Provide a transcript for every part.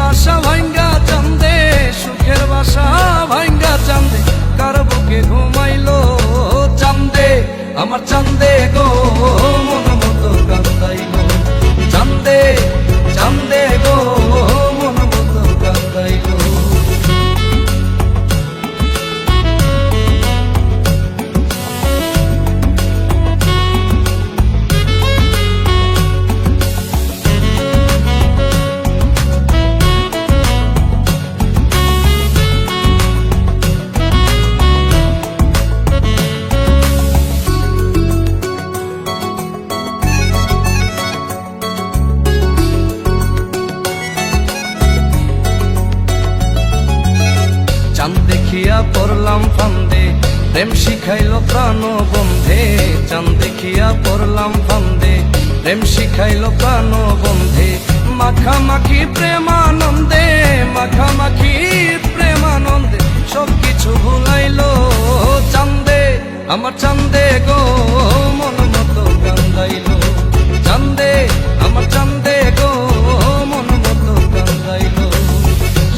বাসা ভাঙ্গা চান্দে, সুখের বাসা ভাঙ্গা চান্দে, কার বুকে ঘুমাইলো চান্দে, আমার চান্দে গো মন মতো কান্দাইলো চান্দে, চান্দে গো মন মতো কান্দাইলো। চাঁদ দেখিয়া পড়লাম ফান্দে, প্রেম শিখাইলো প্রাণ বন্ধে, চাঁদ দেখিয়া পড়লাম ফান্দে, প্রেম শিখাইলো প্রাণ বন্ধে, মাখামাখি প্রেমানন্দে, মাখামাখি প্রেমানন্দে, সবকিছু ভুলাইলো চান্দে, আমার চান্দে গো মন মতো কান্দাইলো চান্দে, আমার চান্দে গো মন মতো কান্দাইলো।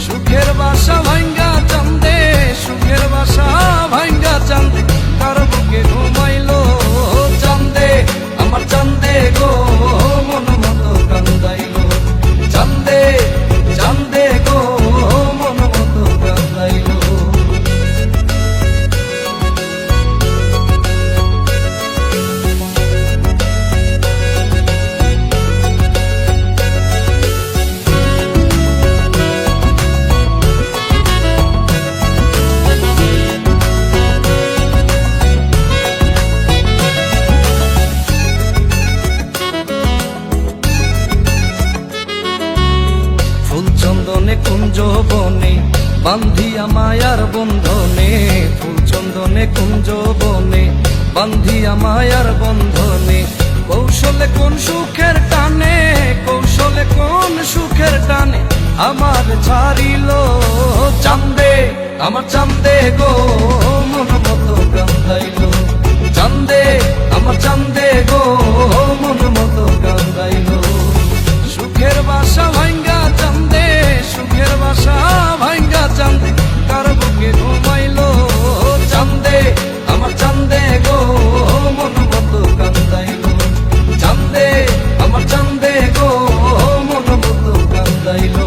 সুখের বাসা ভাঙ্গা চান্দে, সুখের বাসা ভাঙ্গা চান্দে, কার বুকে ঘুমাইলো চান্দে, আমার চান্দে গো মন মতো কান্দাইলো চান্দে, চান্দে গো মন মতো কান্দাইলো। চন্দনে কুঞ্জ বনে বান্ধিয়া মায়ার বন্ধনে, ফুল চন্দনে কুঞ্জ বনে বান্ধিয়া মায়ার বন্ধনে, কৌশলে কোন সুখের টানে, কৌশলে কোন সুখের টানে, আমার ছাড়িল চান্দে, আমার চান্দে গো মন মতো কান্দাইলো চান্দে, আমার চান্দে গো মন মতো কান্দাইলো। সুখের বাসা ভাঙ্গা চান্দে, সুখের বাসা ভাঙ্গা চান্দে, কার বুকে ঘুমাইলো চান্দে, আমার চান্দে গো মন মতো কান্দাইলো চান্দে, আমার চান্দে গো মন মতো কান্দাইলো।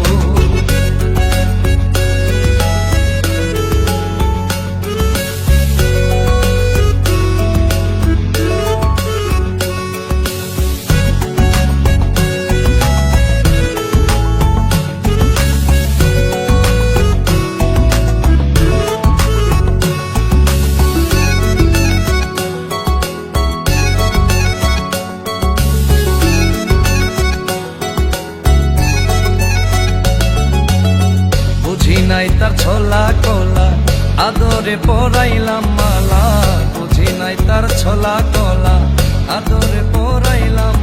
বুঝি নাই তার ছলা কলা, আদরে পরাইলাম মালা, বুঝি নাই তার ছলা কলা, আদরে পরাইলাম